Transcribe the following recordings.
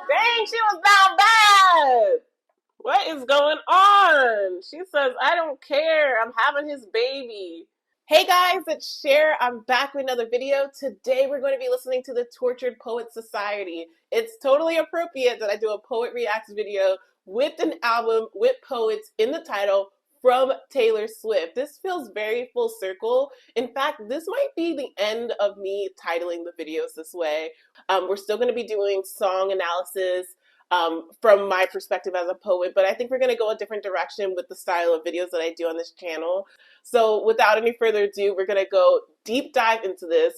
Dang, she was down bad. What is going on? She says, I don't care. I'm having his baby. Hey guys, it's Cher. I'm back with another video. Today we're going to be listening to the Tortured Poets Society. It's totally appropriate that I do a Poet Reacts video with an album with poets in the title from Taylor Swift. This feels very full circle. In fact, this might be the end of me titling the videos this way. We're still going to be doing song analysis from my perspective as a poet, but I think we're going to go a different direction with the style of videos that I do on this channel. So without any further ado, we're going to go deep dive into this.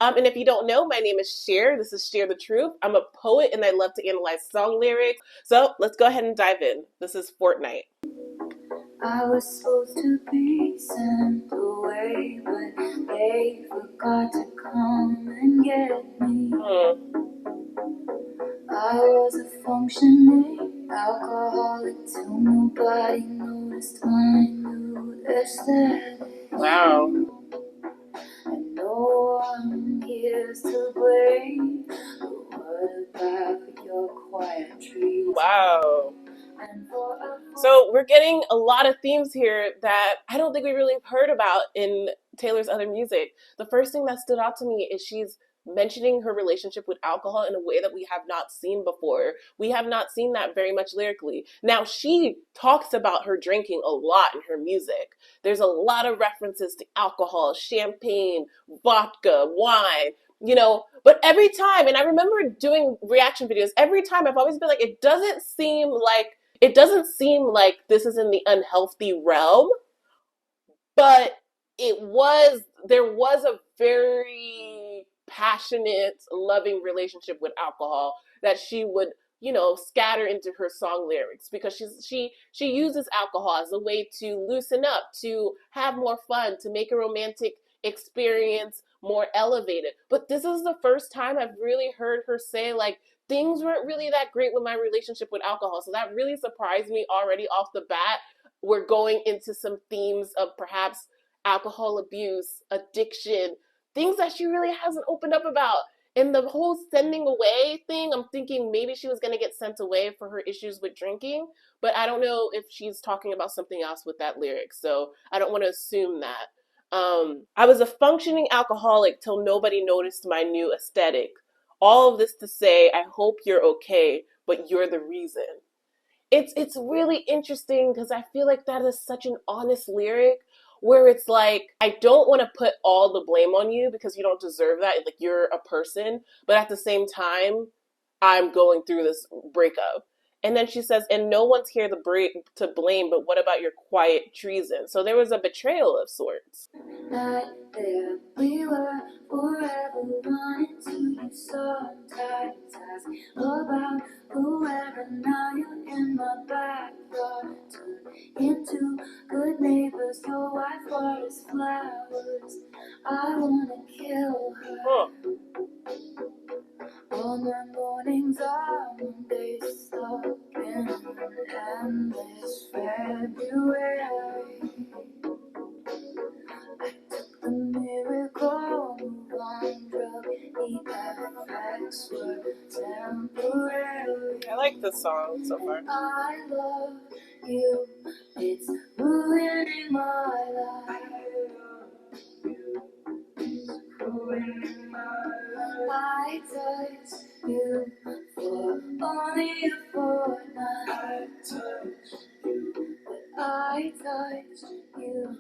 And if you don't know, my name is Cher. This is Cher the Truth. I'm a poet and I love to analyze song lyrics. So let's go ahead and dive in. This is Fortnight. I was supposed to be sent away, but they forgot to come and get me. I was a functioning alcoholic till nobody noticed my new aesthetic. Wow. And no one here's to blame, but what about your quiet trees? Wow. So we're getting a lot of themes here that I don't think we really heard about in Taylor's other music. The first thing that stood out to me is she's mentioning her relationship with alcohol in a way that we have not seen before. We have not seen that very much lyrically. Now, she talks about her drinking a lot in her music. There's a lot of references to alcohol, champagne, vodka, wine, you know, but every time, and I remember doing reaction videos, every time I've always been like, it doesn't seem like this is in the unhealthy realm, but there was a very passionate, loving relationship with alcohol that she would, you know, scatter into her song lyrics, because she uses alcohol as a way to loosen up, to have more fun, to make a romantic experience more elevated. But this is the first time I've really heard her say, like, things weren't really that great with my relationship with alcohol. So that really surprised me already off the bat. We're going into some themes of perhaps alcohol abuse, addiction, things that she really hasn't opened up about. And the whole sending away thing, I'm thinking maybe she was going to get sent away for her issues with drinking, but I don't know if she's talking about something else with that lyric. So I don't want to assume that. I was a functioning alcoholic till nobody noticed my new aesthetic. All of this to say, I hope you're okay, but you're the reason. It's really interesting because I feel like that is such an honest lyric where it's like, I don't want to put all the blame on you because you don't deserve that. Like, you're a person, but at the same time, I'm going through this breakup. And then she says, and no one's here to blame, but what about your quiet treason? So there was a betrayal of sorts. Right there, we were forever running to you sometimes. Ask about whoever, now you're in my backyard. Turn into good neighbors, your wife waters flowers. I wanna kill her. All my mornings are Mondays stuck in endless February. I took the miracle move on drug, the effects were temporary. I like this song so far. I love you, it's ruining my life. I touch you for only a fortnight. I touch you.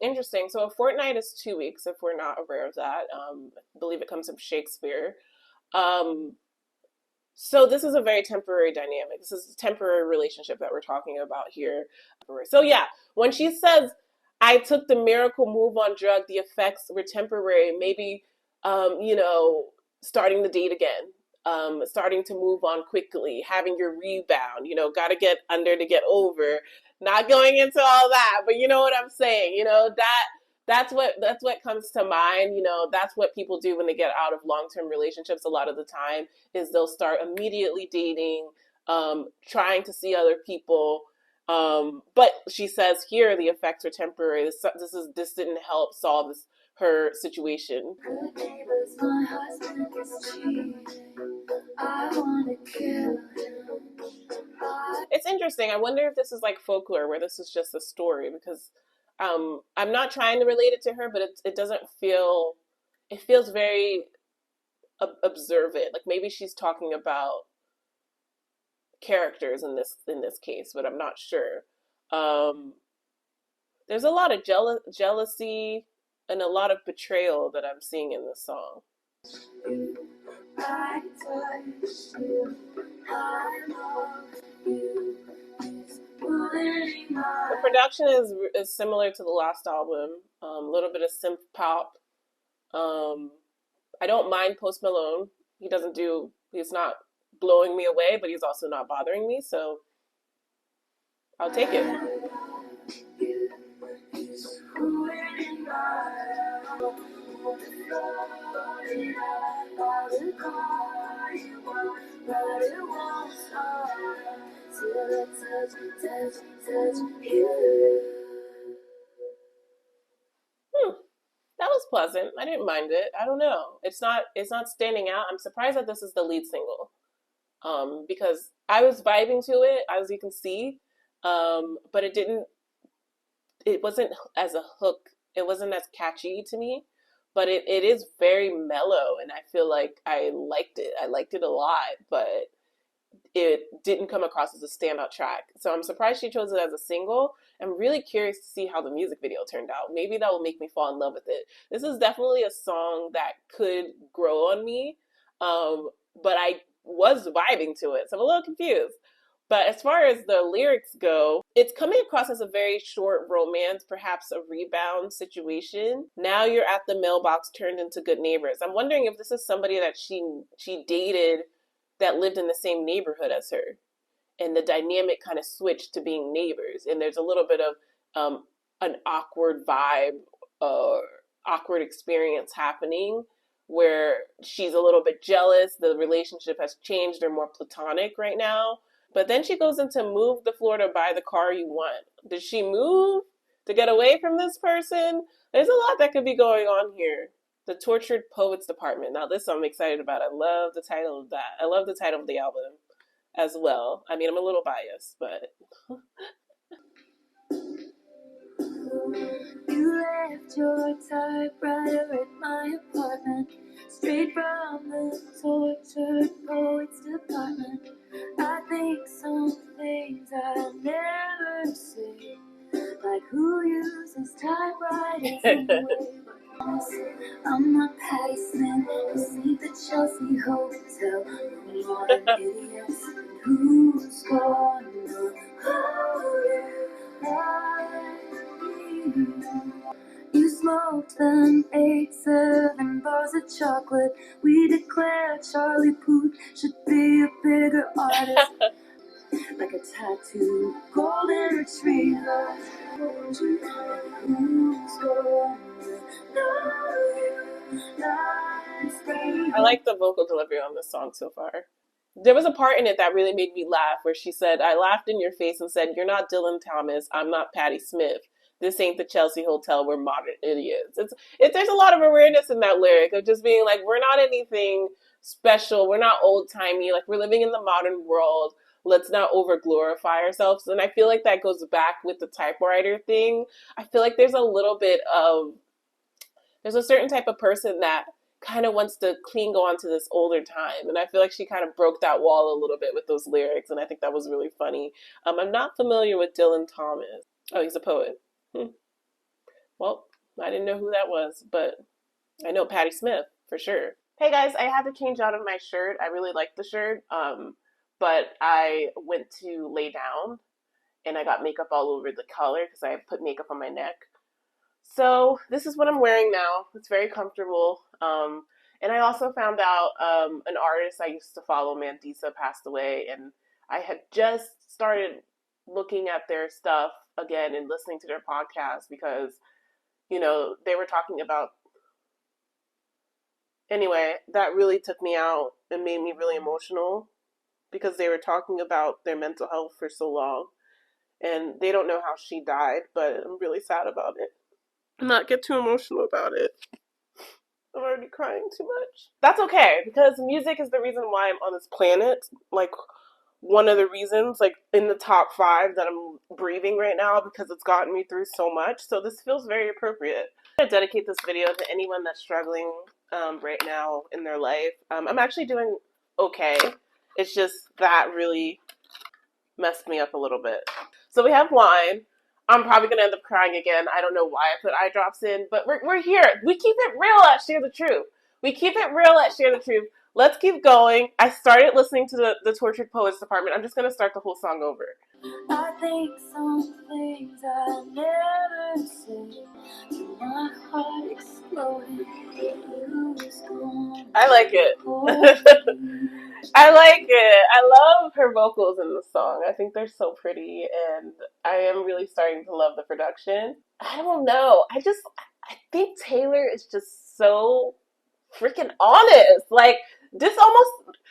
Interesting. So a fortnight is 2 weeks, if we're not aware of that. I believe it comes from Shakespeare. So this is a very temporary dynamic. This is a temporary relationship that we're talking about here. So yeah, when she says, I took the miracle move on drug, the effects were temporary, maybe, you know, starting the date again, starting to move on quickly, having your rebound, you know, got to get under to get over, not going into all that, but you know what I'm saying, you know, that's what comes to mind. You know, that's what people do when they get out of long-term relationships a lot of the time, is they'll start immediately dating, trying to see other people. But she says here the effects are temporary. This didn't help solve her situation. Good neighbors, my husband is cheating. I wanna kill interesting. I wonder if this is like folklore, where this is just a story, because I'm not trying to relate it to her, but it doesn't feel. It feels very observant. Like maybe she's talking about characters in this case, but I'm not sure. Um, there's a lot of jealousy and a lot of betrayal that I'm seeing in this song. I touch you, I love you. The production is similar to the last album. A little bit of synth pop. I don't mind Post Malone. He's not blowing me away, but he's also not bothering me, so I'll take it. That was pleasant. I didn't mind it. I don't know. It's not standing out. I'm surprised that this is the lead single. Because I was vibing to it, as you can see. But it wasn't as a hook. It wasn't as catchy to me, but it is very mellow, and I feel like I liked it. I liked it a lot, but it didn't come across as a standout track. So I'm surprised she chose it as a single. I'm really curious to see how the music video turned out. Maybe that will make me fall in love with it. This is definitely a song that could grow on me, but I was vibing to it, so I'm a little confused. But as far as the lyrics go, it's coming across as a very short romance, perhaps a rebound situation. Now you're at the mailbox turned into good neighbors. I'm wondering if this is somebody that she dated that lived in the same neighborhood as her. And the dynamic kind of switched to being neighbors. And there's a little bit of an awkward vibe or awkward experience happening where she's a little bit jealous. The relationship has changed. They're more platonic right now. But then she goes into move the floor to buy the car you want. Did she move to get away from this person? There's a lot that could be going on here. The Tortured Poets Department. Now this I'm excited about. I love the title of that. I love the title of the album as well. I mean, I'm a little biased, but... You left your typewriter at my apartment, straight from the Tortured Poets Department. I think some things I never say, like who uses typewriters anyway. I'm not Patty Smith, this ain't the Chelsea Hotel. Modern idiots, who's gonna hold you like me? You smoked them 8-7 bars of chocolate. We declare Charlie Puth should be a bigger artist. Like a tattooed golden retriever. Who's gonna know you like I like the vocal delivery on this song so far. There was a part in it that really made me laugh where she said, I laughed in your face and said, you're not Dylan Thomas, I'm not Patti Smith. This ain't the Chelsea Hotel, we're modern idiots. There's a lot of awareness in that lyric of just being like, we're not anything special, we're not old-timey, like we're living in the modern world. Let's not over glorify ourselves. And I feel like that goes back with the typewriter thing. I feel like there's a certain type of person that kind of wants to cling on to this older time. And I feel like she kind of broke that wall a little bit with those lyrics. And I think that was really funny. I'm not familiar with Dylan Thomas. Oh, he's a poet. Well, I didn't know who that was, but I know Patti Smith for sure. Hey guys, I had to change out of my shirt. I really like the shirt. But I went to lay down and I got makeup all over the collar because I put makeup on my neck. So this is what I'm wearing now. It's very comfortable. And I also found out an artist I used to follow, Mandisa, passed away. And I had just started looking at their stuff again and listening to their podcast because, you know, they were talking about... Anyway, that really took me out and made me really emotional because they were talking about their mental health for so long. And they don't know how she died, but I'm really sad about it. Not get too emotional about it. I'm already crying too much. That's okay, because music is the reason why I'm on this planet. Like, one of the reasons, like in the top 5 that I'm breathing right now because it's gotten me through so much. So this feels very appropriate. I'm going to dedicate this video to anyone that's struggling right now in their life. I'm actually doing okay. It's just that really messed me up a little bit. So we have wine. I'm probably going to end up crying again. I don't know why I put eye drops in, but we're here. We keep it real at Share the Truth. We keep it real at Share the Truth. Let's keep going. I started listening to the Tortured Poets Department. I'm just going to start the whole song over. I think some things I never said, to my heart exploded. I like it. I like it. I love her vocals in the song. I think they're so pretty, and I am really starting to love the production. I don't know. I think Taylor is just so freaking honest. Like, this almost,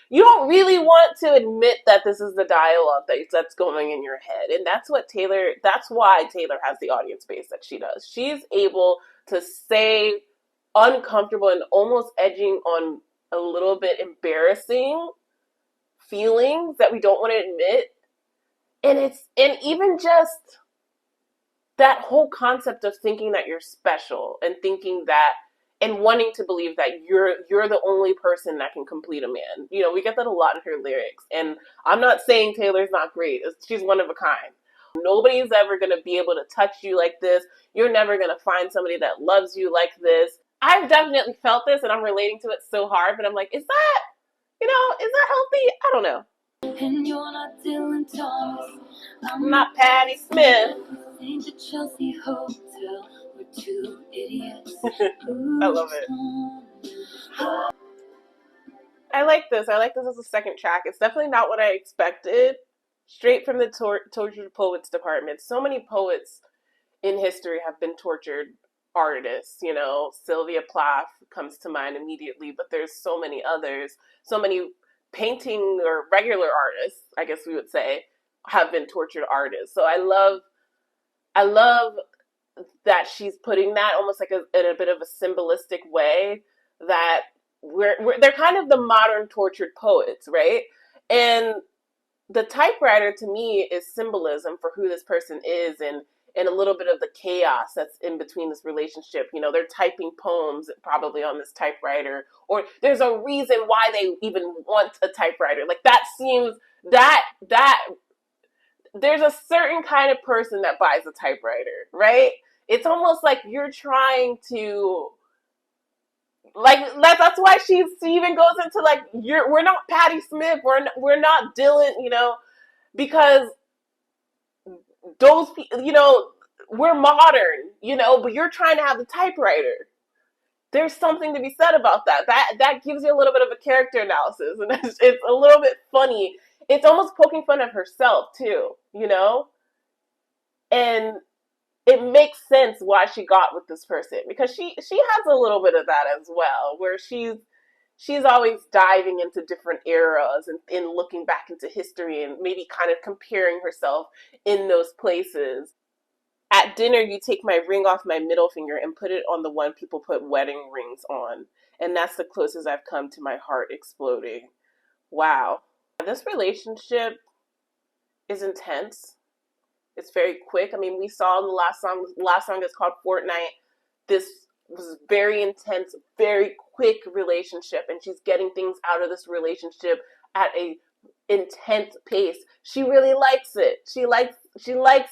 you don't really want to admit that this is the dialogue that's going in your head. And that's why Taylor has the audience base that she does. She's able to say uncomfortable and almost edging on a little bit embarrassing feelings that we don't want to admit. And even just that whole concept of thinking that you're special and thinking that and wanting to believe that you're the only person that can complete a man. You know, we get that a lot in her lyrics. And I'm not saying Taylor's not great. She's one of a kind. Nobody's ever going to be able to touch you like this. You're never going to find somebody that loves you like this. I've definitely felt this, and I'm relating to it so hard, but I'm like, is that healthy? I don't know. And you're not Dylan Thomas. I'm not Patti Smith. Ain't the Chelsea Hotel. We're 2 idiots. I love it. I like this. I like this as a second track. It's definitely not what I expected. Straight from the Tortured Poets Department. So many poets in history have been tortured artists. You know, Sylvia Plath comes to mind immediately, but there's so many others. So many painting or regular artists, I guess we would say, have been tortured artists. So I love that she's putting that almost like in a bit of a symbolistic way that they're kind of the modern tortured poets, right? And the typewriter to me is symbolism for who this person is and a little bit of the chaos that's in between this relationship. You know, they're typing poems probably on this typewriter, or there's a reason why they even want a typewriter. Like that seems that there's a certain kind of person that buys a typewriter, right? It's almost like you're trying to like that's why she even goes into like we're not Patti Smith, we're not Dylan, you know, because those, you know, we're modern, you know, but you're trying to have the typewriter. There's something to be said about that. That gives you a little bit of a character analysis, and it's a little bit funny. It's almost poking fun at herself too, you know, and it makes sense why she got with this person because she has a little bit of that as well, where she's always diving into different eras and looking back into history and maybe kind of comparing herself in those places. At dinner, you take my ring off my middle finger and put it on the one people put wedding rings on. And that's the closest I've come to my heart exploding. Wow. This relationship is intense. It's very quick. I mean, we saw in the last song is called Fortnight. This was very intense, very quick relationship, and she's getting things out of this relationship at a intense pace. She really likes it. She likes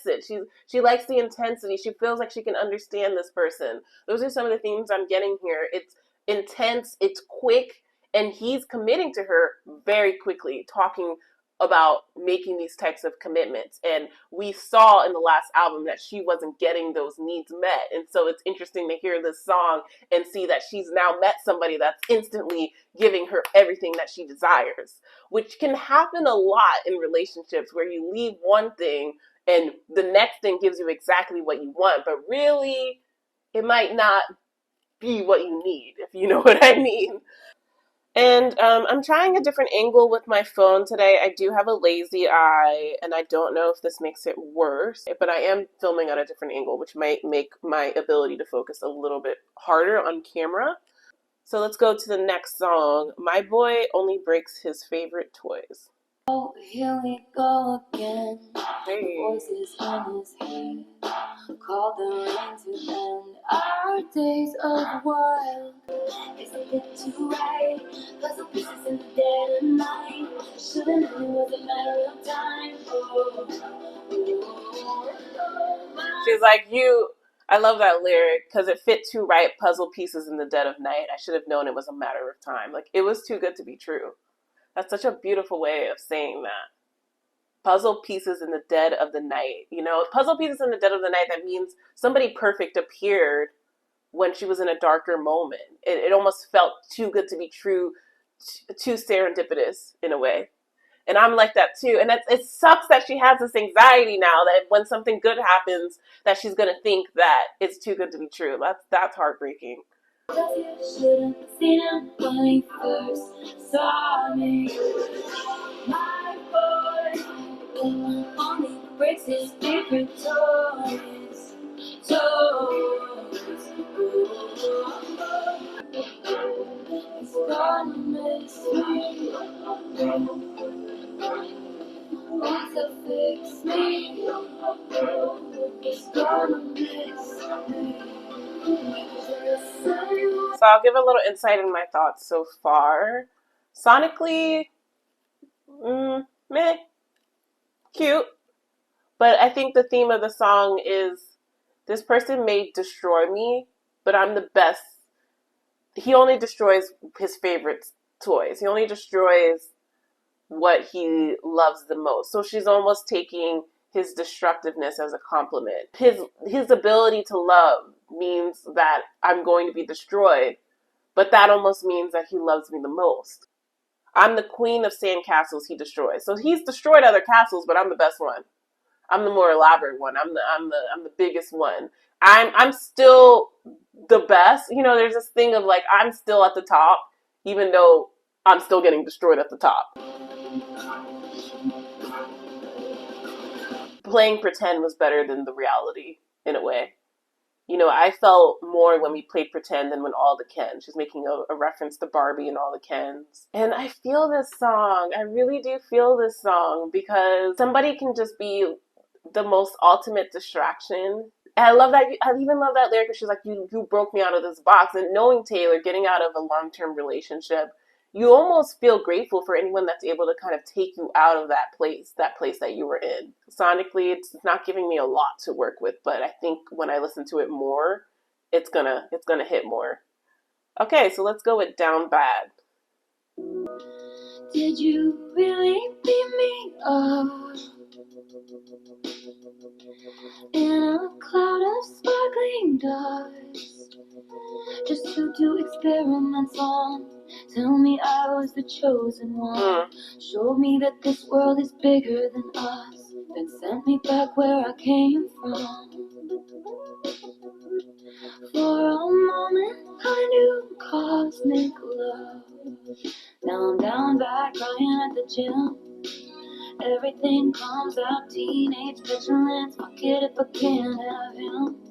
it. She likes the intensity. She feels like she can understand this person. Those are some of the themes I'm getting here. It's intense, it's quick, and he's committing to her very quickly, talking about making these types of commitments. And we saw in the last album that she wasn't getting those needs met. And so it's interesting to hear this song and see that she's now met somebody that's instantly giving her everything that she desires, which can happen a lot in relationships where you leave one thing and the next thing gives you exactly what you want, but really it might not be what you need, if you know what I mean. And I'm trying a different angle with my phone today. I do have a lazy eye, and I don't know if this makes it worse, but I am filming at a different angle, which might make my ability to focus a little bit harder on camera. So let's go to the next song. My boy only breaks his favorite toys. Oh, here we go again. Hey. Voices in his head call the rain to end our days of wild. Is it too right? Puzzle pieces in the dead of night. Should've known it was a matter of time. She's like, I love that lyric because it fit too right. Puzzle pieces in the dead of night. I should have known it was a matter of time. Like, it was too good to be true. That's such a beautiful way of saying that. Puzzle pieces in the dead of the night. You know, puzzle pieces in the dead of the night, that means somebody perfect appeared when she was in a darker moment. It almost felt too good to be true, too serendipitous in a way. And I'm like that too. And it sucks that she has this anxiety now that when something good happens, that she's going to think that it's too good to be true. That's heartbreaking. Should've seen him when he first saw me. My boy only breaks his favorite toys. He's gonna miss me. Wants to fix me. He's gonna miss me. So I'll give a little insight in my thoughts so far. Sonically, meh, cute. But I think the theme of the song is this person may destroy me, but I'm the best. He only destroys his favorite toys. He only destroys what he loves the most. So she's almost taking his destructiveness as a compliment. His ability to love means that I'm going to be destroyed, but that almost means that he loves me the most. I'm the queen of sand castles he destroys. So he's destroyed other castles, but I'm the best one. I'm the more elaborate one. I'm the biggest one. I'm still the best. You know, there's this thing of like I'm still at the top, even though I'm still getting destroyed at the top. Playing pretend was better than the reality in a way. You know, I felt more when we played pretend than when all the Ken. She's making a reference to Barbie and all the Kens. And I feel this song. I really do feel this song because somebody can just be the most ultimate distraction. And I love that. I even love that lyric where she's like, you broke me out of this box. And knowing Taylor, getting out of a long-term relationship, you almost feel grateful for anyone that's able to kind of take you out of that place that you were in. Sonically, it's not giving me a lot to work with, but I think when I listen to it more, it's gonna hit more. Okay, so let's go with Down Bad. Did you really beat me up in a cloud of sparkling dust just to do experiments on? Tell me I was the chosen one. Showed me that this world is bigger than us. Then sent me back where I came from. For a moment I knew cosmic love. Now I'm down bad crying at the gym. Everything comes out, teenage vigilance. Fuck it if I can't have him.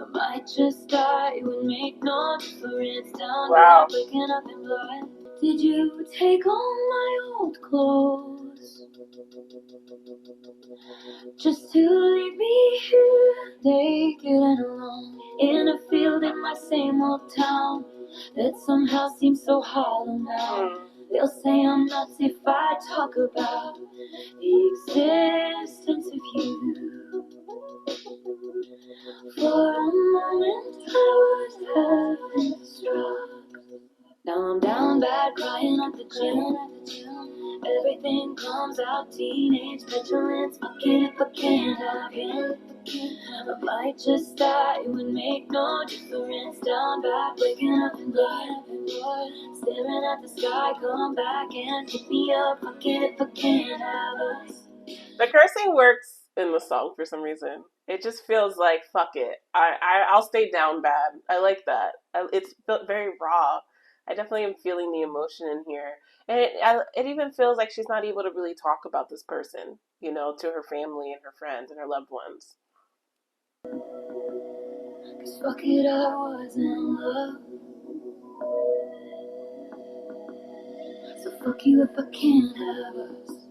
I might just die, it would make no difference. Down Wow. bad, waking up in blood. Did you take all my old clothes just to leave me here naked and alone in a field in my same old town that somehow seems so hollow now? They'll say I'm nuts if I talk about the existence of you. For a moment I was having struck. Now I'm down bad, crying at the gym. Everything comes out, teenage vigilance. Fuck it if I can't have him. I might just die, it would make no difference. Down bad, waking up in blood. Staring at the sky, come back and pick me up. Fuck it if I can't have us. The cursing works in the song for some reason. It just feels like, fuck it. I'll stay down bad. I like that. It's very raw. I definitely am feeling the emotion in here. And it even feels like she's not able to really talk about this person, you know, to her family and her friends and her loved ones. 'Cause fuck it, I was in love. So fuck you if I can't have us.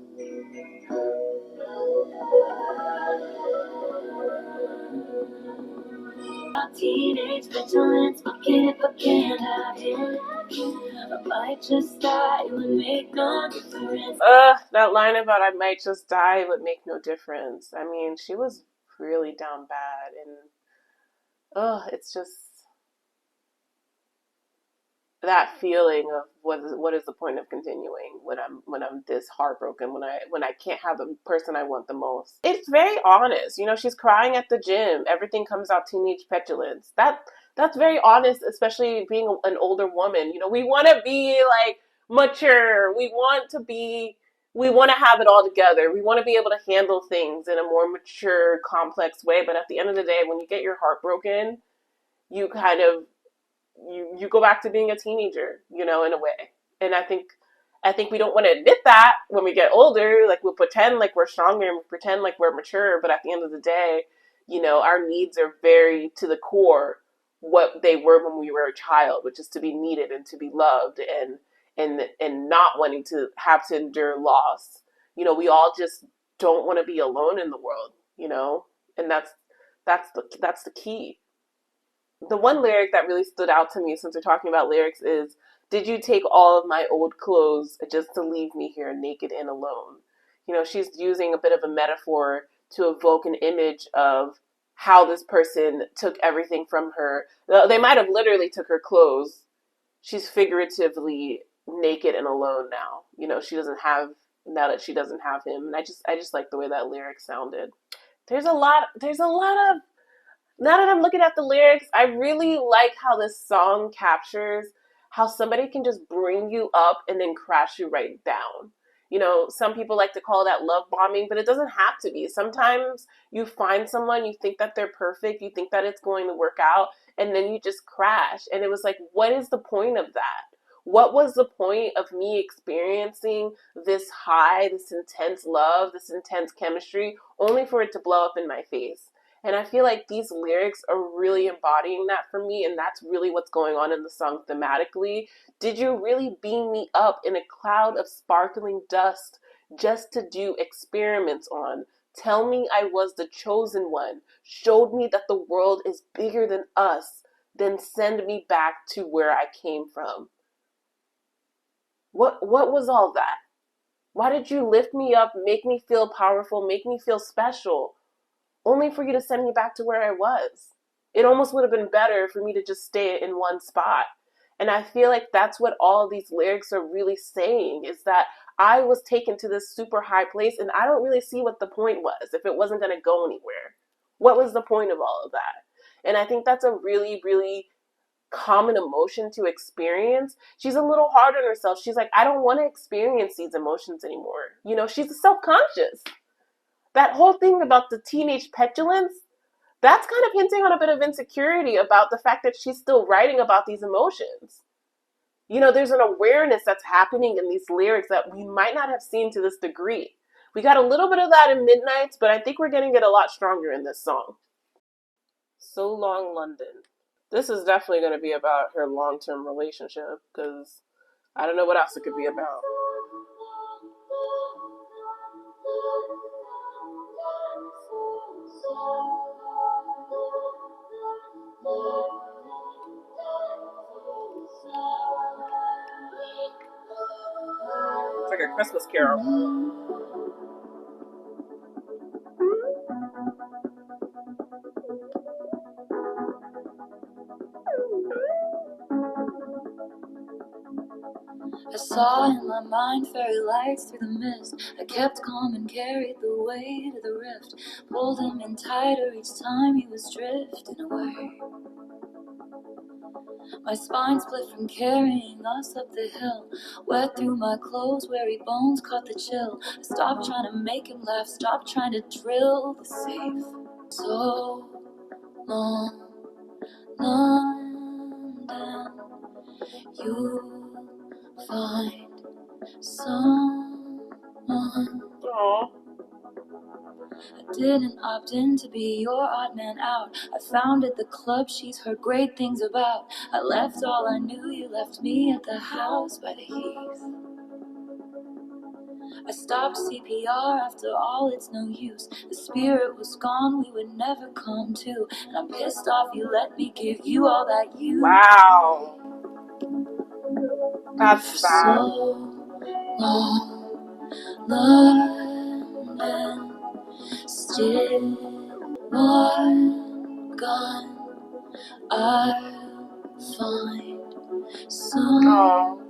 Teenage vigilance, fuck it if I can't have it. I might just die, it would make no difference. That line about I might just die would make no difference. I mean, she was really down bad, and it's just that feeling of what is the point of continuing when I'm this heartbroken, when I can't have the person I want the most. It's very honest. You know, she's crying at the gym. Everything comes out teenage petulance. That's very honest, especially being an older woman. You know, we want to be like mature. We want to have it all together. We want to be able to handle things in a more mature, complex way. But at the end of the day, when you get your heart broken, you kind of you go back to being a teenager, you know, in a way. And I think we don't want to admit that when we get older. Like, we'll pretend like we're stronger and we pretend like we're mature, but at the end of the day, you know, our needs are very to the core what they were when we were a child, which is to be needed and to be loved, and not wanting to have to endure loss. You know, we all just don't want to be alone in the world, you know? And that's the key. The one lyric that really stood out to me, since we're talking about lyrics, is, did you take all of my old clothes just to leave me here naked and alone? You know, she's using a bit of a metaphor to evoke an image of how this person took everything from her. They might have literally took her clothes. She's figuratively naked and alone now. You know, now that she doesn't have him. And I just like the way that lyric sounded. There's a lot of Now that I'm looking at the lyrics, I really like how this song captures how somebody can just bring you up and then crash you right down. You know, some people like to call that love bombing, but it doesn't have to be. Sometimes you find someone, you think that they're perfect, you think that it's going to work out, and then you just crash. And it was like, what is the point of that? What was the point of me experiencing this high, this intense love, this intense chemistry, only for it to blow up in my face? And I feel like these lyrics are really embodying that for me, and that's really what's going on in the song thematically. Did you really beam me up in a cloud of sparkling dust just to do experiments on? Tell me I was the chosen one. Showed me that the world is bigger than us. Then send me back to where I came from. What was all that? Why did you lift me up, make me feel powerful, make me feel special, only for you to send me back to where I was? It almost would have been better for me to just stay in one spot. And I feel like that's what all of these lyrics are really saying, is that I was taken to this super high place and I don't really see what the point was if it wasn't going to go anywhere. What was the point of all of that? And I think that's a really, really common emotion to experience. She's a little hard on herself. She's like, I don't want to experience these emotions anymore. You know, she's self-conscious. That whole thing about the teenage petulance, that's kind of hinting on a bit of insecurity about the fact that she's still writing about these emotions. You know, there's an awareness that's happening in these lyrics that we might not have seen to this degree. We got a little bit of that in Midnights, but I think we're getting it a lot stronger in this song. So Long London. This is definitely going to be about her long-term relationship, because I don't know what else it could be about. It's like a Christmas carol. I saw in my mind fairy lights through the mist. I kept calm and carried the weight of the rift. Pulled him in tighter each time he was drifting away. My spine split from carrying us up the hill. Wet through my clothes, weary bones caught the chill. I stopped trying to make him laugh, stopped trying to drill the safe. So long, London, you'll find someone. Aww. I didn't opt in to be your odd man out. I founded the club she's heard great things about. I left all I knew, you left me at the house by the heath. I stopped CPR, after all it's no use. The spirit was gone, we would never come to. And I'm pissed off you let me give you all that you. Wow. That's For sad. so long, London, still one gone. I'll find someone.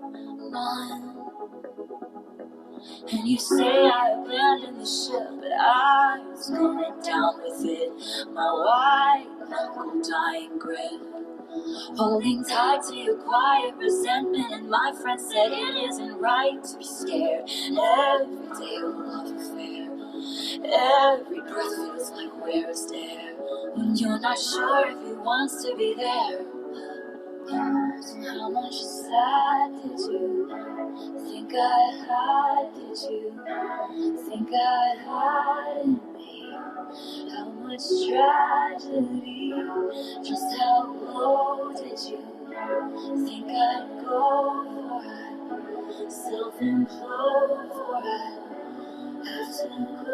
And you say I abandoned the ship, but I was going down with it. My white knuckle dying grip, holding tight to your quiet resentment. And my friend said it isn't right to be scared. Every day a love affair, every breath feels like where is there, when you're not sure if he wants to be there. So how much sad did you think I had? Did you think I had in me? How much tragedy? Just how low did you think I'd go for it? Self-implode for it. Have to go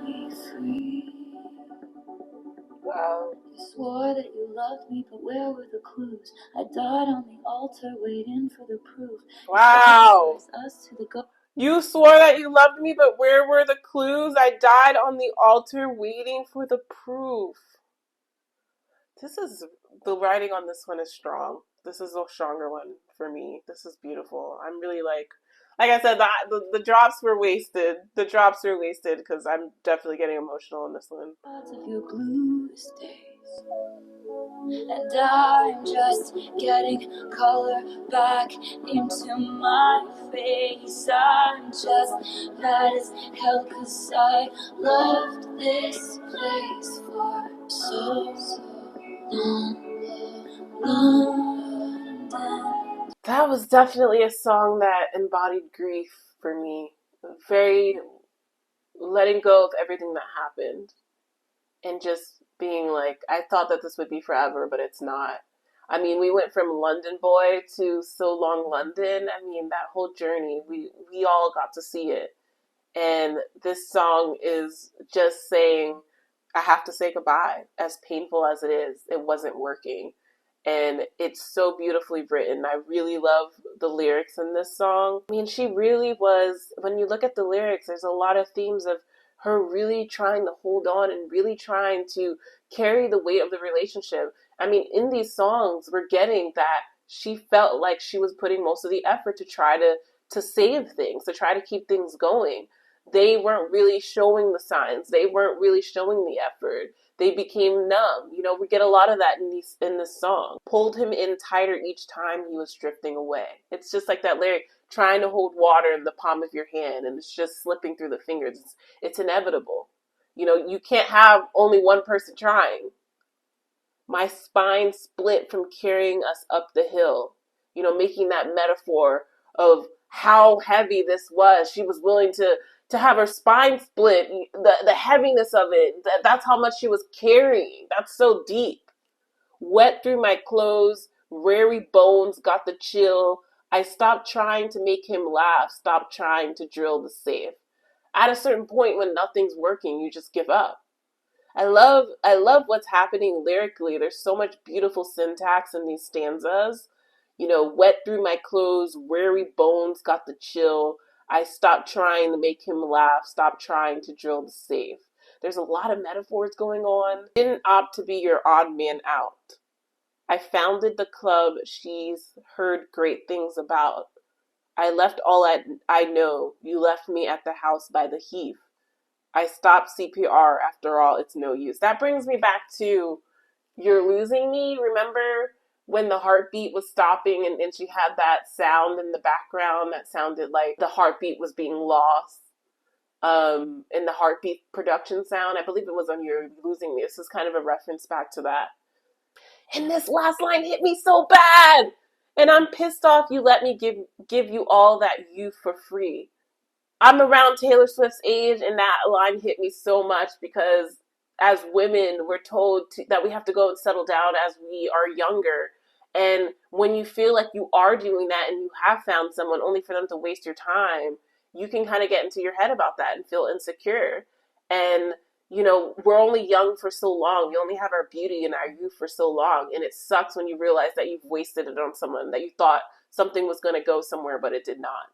be free. Wow. You swore that you loved me, but where were the clues? I died on the altar waiting for the proof. Wow. Us to the You swore that you loved me, but where were the clues? I died on the altar waiting for the proof. The writing on this one is strong. This is a stronger one for me. This is beautiful. I'm really like I said, the drops were wasted. The drops were wasted because I'm definitely getting emotional in this one. of your bluest days, and I'm just getting color back into my face. I'm just mad as hell 'cause I loved this place for so long. That was definitely a song that embodied grief for me. Very letting go of everything that happened and just being like, I thought that this would be forever, but it's not. I mean, we went from London Boy to So Long London. I mean, that whole journey, we all got to see it. And this song is just saying, I have to say goodbye. As painful as it is, it wasn't working. And it's so beautifully written. I really love the lyrics in this song. I mean, she really was, when you look at the lyrics, there's a lot of themes of her really trying to hold on and really trying to carry the weight of the relationship. I mean, in these songs, we're getting that she felt like she was putting most of the effort to try to save things, to try to keep things going. They weren't really showing the signs. They weren't really showing the effort. They became numb. You know, we get a lot of that in this song. Pulled him in tighter each time he was drifting away. It's just like that lyric, trying to hold water in the palm of your hand and it's just slipping through the fingers. It's inevitable. You know, you can't have only one person trying. My spine split from carrying us up the hill. You know, making that metaphor of how heavy this was. She was willing to have her spine split, the heaviness of it, that's how much she was carrying. That's so deep. Wet through my clothes, weary bones got the chill. I stopped trying to make him laugh, stopped trying to drill the safe. At a certain point when nothing's working, you just give up. I love what's happening lyrically. There's so much beautiful syntax in these stanzas. You know, wet through my clothes, weary bones got the chill. I stopped trying to make him laugh, stopped trying to drill the safe. There's a lot of metaphors going on. Didn't opt to be your odd man out. I founded the club she's heard great things about. I left all I know. You left me at the house by the heath. I stopped CPR. After all, it's no use. That brings me back to You're Losing Me. Remember when the heartbeat was stopping and she had that sound in the background that sounded like the heartbeat was being lost? In the heartbeat production sound, I believe it was on You're Losing Me. This is kind of a reference back to that. And this last line hit me so bad. And I'm pissed off you let me give you all that youth for free. I'm around Taylor Swift's age, and that line hit me so much because as women, we're told that we have to go and settle down as we are younger. And when you feel like you are doing that and you have found someone only for them to waste your time, you can kind of get into your head about that and feel insecure. And, you know, we're only young for so long. We only have our beauty and our youth for so long. And it sucks when you realize that you've wasted it on someone, that you thought something was going to go somewhere, but it did not.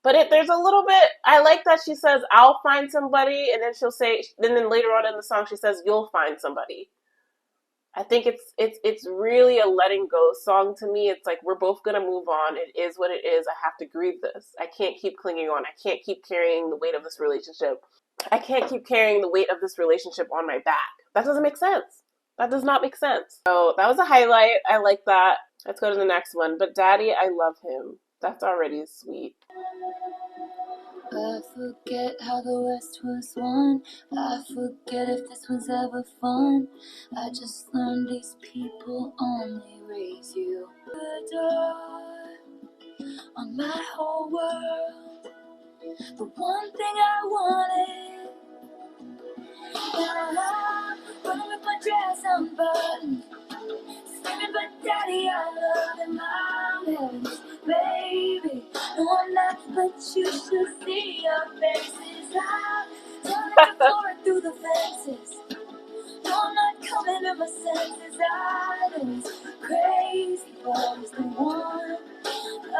But there's a little bit, I like that she says, I'll find somebody, and then she'll say, and then later on in the song she says, you'll find somebody. I think it's really a letting go song to me. It's like, we're both going to move on. It is what it is. I have to grieve this. I can't keep clinging on. I can't keep carrying the weight of this relationship. I can't keep carrying the weight of this relationship on my back. That doesn't make sense. That does not make sense. So that was a highlight. I like that. Let's go to the next one. But Daddy, I love him. That's already sweet. I forget how the West was won. I forget if this was ever fun. I just learned these people only raise you. The door on my whole world. The one thing I wanted. Now I'm running with my dress unbuttoned. Screaming, but Daddy, I love him. I'm heaven's baby. No, I'm not, but you should see your faces. I'm turning the floor through the fences. No, I'm not coming to my senses. I know he's crazy, but he's the one I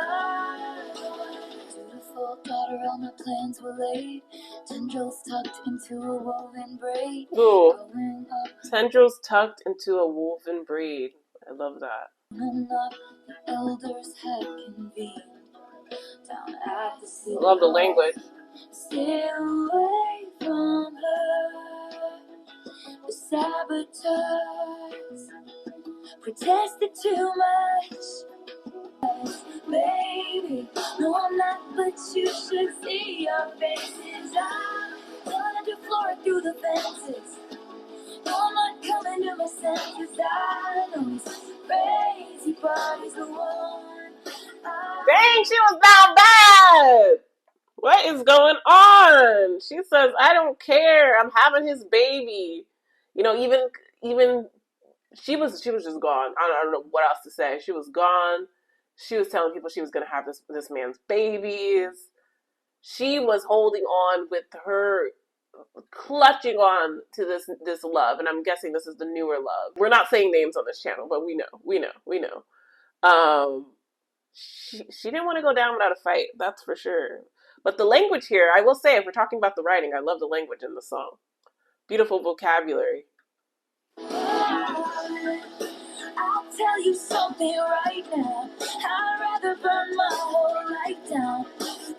want. Dutiful daughter, all my plans were laid. Tendrils tucked into a woven braid. Ooh. Growing up, Tendrils tucked into a woven braid. I love that. enough, the elders had convened down at the city. I love the language. Stay away from her. The saboteurs protested too much. Baby, no, I'm not, but you should see your faces. I'm gonna do floor through the fences. No, I'm not coming to my senses. I know he's crazy, but he's the one. Dang, she was down bad. What is going on? She says, I don't care. I'm having his baby. You know, even she was just gone. I don't know what else to say. She was gone. She was telling people she was going to have this man's babies. She was holding on with her, clutching on to this love, and I'm guessing this is the newer love. We're not saying names on this channel, but we know. She didn't want to go down without a fight, that's for sure. But the language here, I will say, if we're talking about the writing, I love the language in the song. Beautiful vocabulary. I'll tell you something right now. I'd rather burn my whole life down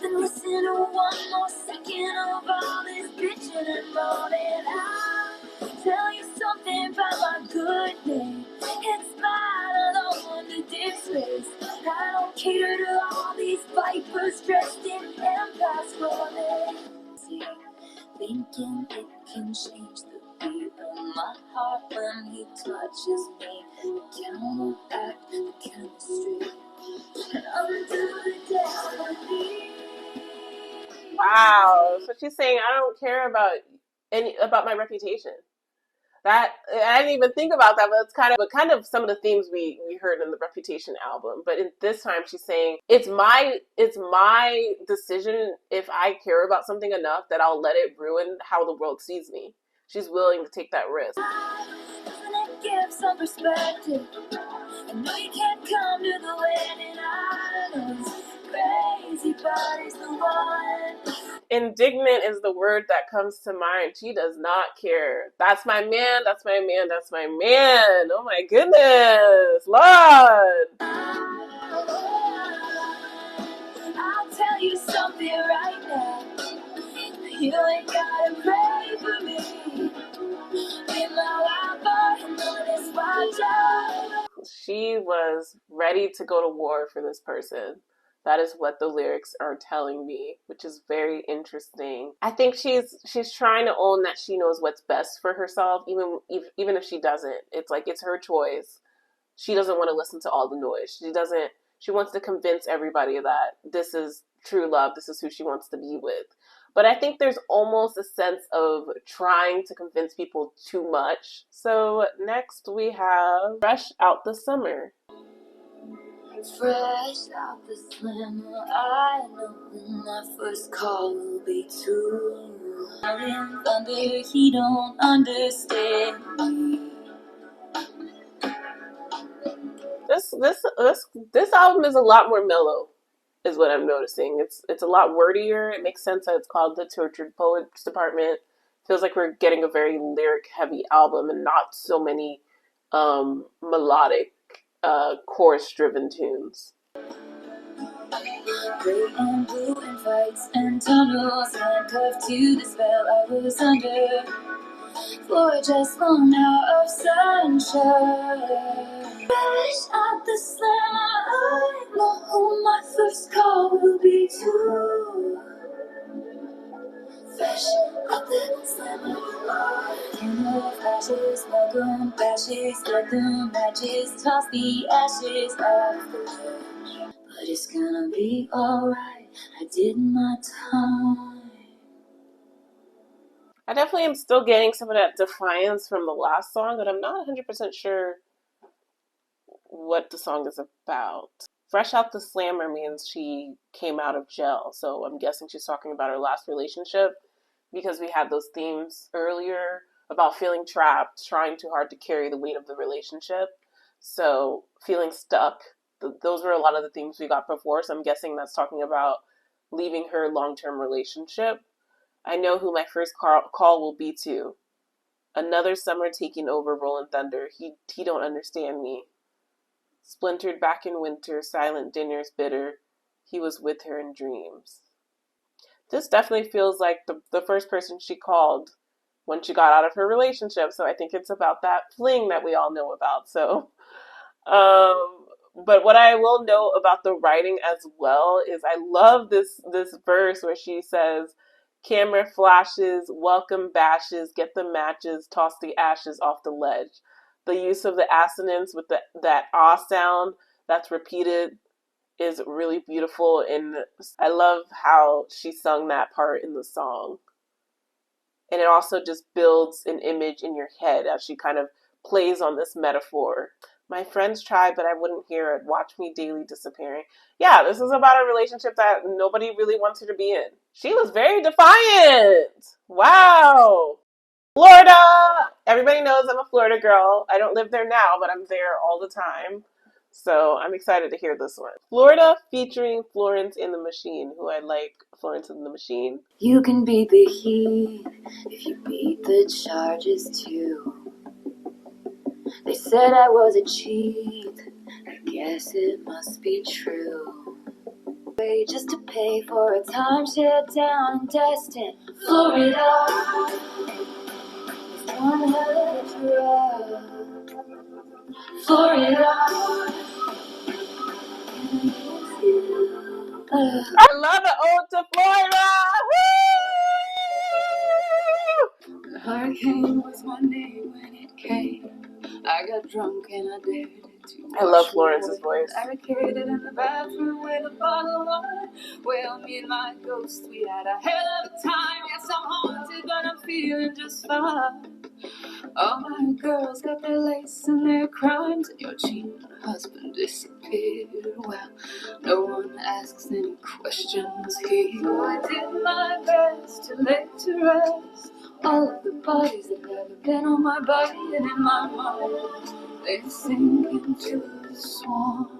than listen to one more second of all this bitching and moaning. I'll tell you something about my good name. It's mine, I don't want to disgrace. I don't cater to all these vipers dressed in empires clothing. Thinking it can change the beat of my heart when he touches me. Counteract the chemistry and undo the destiny. Wow. So she's saying, I don't care about my reputation. That, I didn't even think about that, but it's kind of some of the themes we heard in the Reputation album. But in this time, she's saying it's my decision. If I care about something enough, that I'll let it ruin how the world sees me. She's willing to take that risk. Doesn't it give some perspective? I know you can't come to the wedding. I know it's crazy, but it's the one. Indignant is the word that comes to mind. She does not care. That's my man. That's my man. That's my man. Oh my goodness, Lord. I'll tell you something right now. You ain't gotta pray for me. Be my wife, and know this watch out. She was ready to go to war for this person. That is what the lyrics are telling me, which is very interesting. I think she's trying to own that she knows what's best for herself, even if she doesn't. It's like, it's her choice. She doesn't want to listen to all the noise. She wants to convince everybody that this is true love. This is who she wants to be with. But I think there's almost a sense of trying to convince people too much. So next we have Fresh Out the Summer. Fresh out the slammer, I know when my first call will be true. In thunder, he don't understand me. This album is a lot more mellow, is what I'm noticing. It's a lot wordier. It makes sense that it's called the Tortured Poets Department. Feels like we're getting a very lyric heavy album and not so many melodic chorus driven tunes. Gray and blue and fights and tunnels, handcuffed to the spell I was under. For just 1 hour of sunshine. Fresh out the slammer, I know who my first call will be too. Fresh out the slammer, king of ashes, welcome ashes, let the matches toss the ashes off the ledge. But it's gonna be alright, I did my time. I definitely am still getting some of that Defiance from the last song, but I'm not 100% sure what the song is about. Fresh out the slammer means she came out of jail, so I'm guessing she's talking about her last relationship because we had those themes earlier about feeling trapped, trying too hard to carry the weight of the relationship. So feeling stuck. Those were a lot of the themes we got before, so I'm guessing that's talking about leaving her long-term relationship. I know who my first call will be to. Another summer taking over Rolling Thunder. He don't understand me. Splintered back in winter, silent dinners bitter. He was with her in dreams. This definitely feels like the first person she called when she got out of her relationship. So I think it's about that fling that we all know about. So, but what I will know about the writing as well is I love this verse where she says, "Camera flashes, welcome bashes, get the matches, toss the ashes off the ledge." The use of the assonance with that ah sound that's repeated is really beautiful, and I love how she sung that part in the song. And it also just builds an image in your head as she kind of plays on this metaphor. My friends tried, but I wouldn't hear it. Watch me daily disappearing. Yeah, this is about a relationship that nobody really wants her to be in. She was very defiant. Wow. Florida! Everybody knows I'm a Florida girl. I don't live there now, but I'm there all the time. So I'm excited to hear this one. Florida featuring Florence and the Machine, who I like Florence and the Machine. You can beat the heat if you beat the charges too. They said I was a cheat, I guess it must be true. Wait just to pay for a timeshare down in Destin, Florida. It's one hell of a drug, Florida. I love an ode to Florida! Woo! Hurricane was my name when it came. I got drunk and I dared to. I love Florence's voice. Barricaded in the bathroom with a bottle of wine. Well, me and my ghost, we had a hell of a time. Yes, I'm haunted, but I'm feeling just fine. All my girls got their lace and their crimes, and your cheating husband disappeared. Well, no one asks any questions here. So I did my best to lay to rest all of the bodies that never been on my body and in my mind. They sink into the swamp.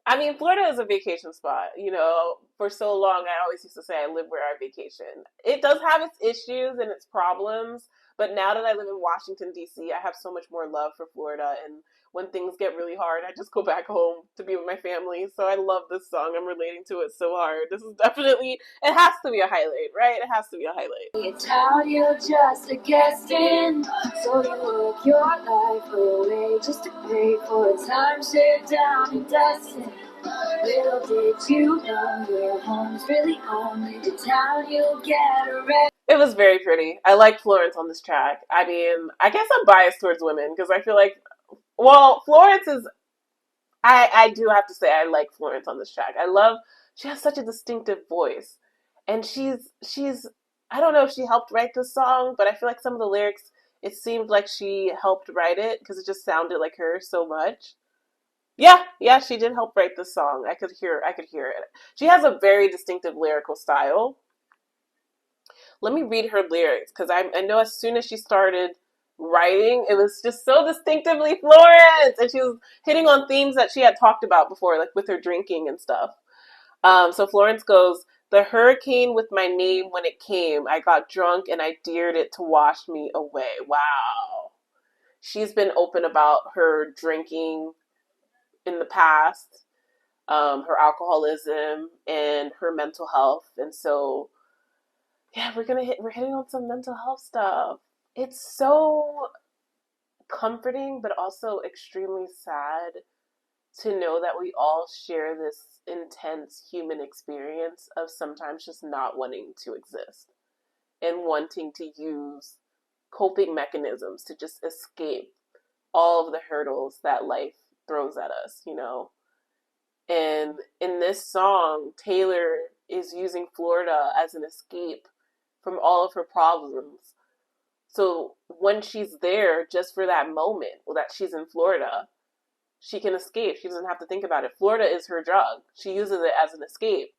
I mean, Florida is a vacation spot. You know, for so long, I always used to say I live where I vacation. It does have its issues and its problems, but now that I live in Washington, D.C., I have so much more love for Florida. And when things get really hard, I just go back home to be with my family. So I love this song. I'm relating to it so hard. This is definitely, it has to be a highlight, right? It has to be a highlight. It's how you're just a guest in, so you work your life away just to pay for a timeshare down in Destin. Little did you know your home's really only the town you'll get arrested. It was very pretty. I like Florence on this track. I mean, I guess I'm biased towards women because I feel like, well, Florence is, I do have to say I like Florence on this track. I love, she has such a distinctive voice. And she's I don't know if she helped write this song, but I feel like some of the lyrics, it seemed like she helped write it because it just sounded like her so much. Yeah, she did help write the song. I could hear it. She has a very distinctive lyrical style. Let me read her lyrics because I know as soon as she started writing, it was just so distinctively Florence, and she was hitting on themes that she had talked about before, like with her drinking and stuff. So Florence goes, "The hurricane with my name when it came, I got drunk and I dared it to wash me away." Wow. She's been open about her drinking in the past, her alcoholism, and her mental health. And so, yeah, we're hitting on some mental health stuff. It's so comforting, but also extremely sad to know that we all share this intense human experience of sometimes just not wanting to exist and wanting to use coping mechanisms to just escape all of the hurdles that life throws at us, you know? And in this song, Taylor is using Florida as an escape from all of her problems. So when she's there, just for that moment that she's in Florida, she can escape. She doesn't have to think about it. Florida is her drug. She uses it as an escape.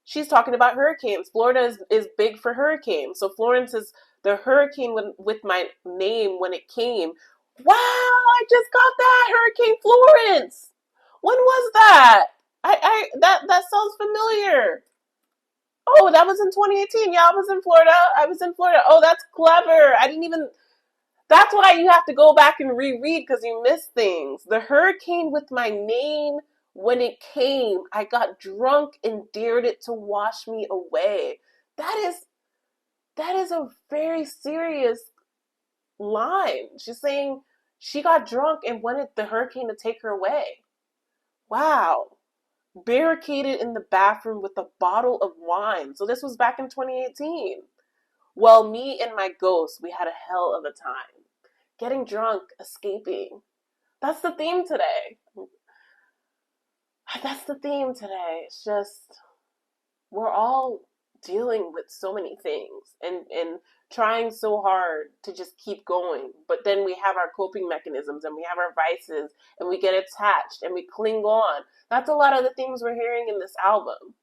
She's talking about hurricanes. Florida is big for hurricanes. So Florence is the hurricane with my name when it came. Wow, I just got that Hurricane Florence. When was that? That sounds familiar. Oh, that was in 2018. Yeah, I was in Florida. I was in Florida. Oh, that's clever. I didn't even. That's why you have to go back and reread because you miss things. The hurricane with my name when it came, I got drunk and dared it to wash me away. That is that is a very serious line. She's saying she got drunk and wanted the hurricane to take her away. Wow. Barricaded in the bathroom with a bottle of wine. So this was back in 2018. Well, me and my ghost, we had a hell of a time. Getting drunk, escaping. That's the theme today. That's the theme today. It's just, we're all dealing with so many things and trying so hard to just keep going. But then we have our coping mechanisms and we have our vices and we get attached and we cling on. That's a lot of the things we're hearing in this album.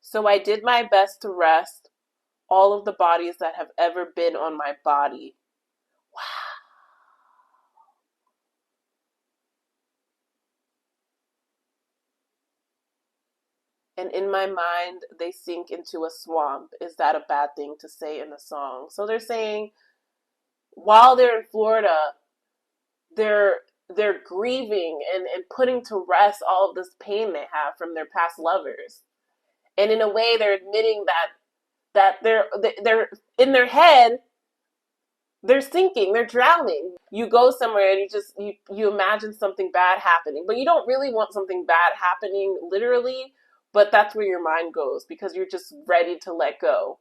So I did my best to rest all of the bodies that have ever been on my body. Wow. And in my mind, they sink into a swamp. Is that a bad thing to say in a song? So they're saying while they're in Florida, they're they're grieving and putting to rest all of this pain they have from their past lovers. And in a way, they're admitting that they're in their head, they're sinking, they're drowning. You go somewhere and you imagine something bad happening, but you don't really want something bad happening literally, but that's where your mind goes because you're just ready to let go.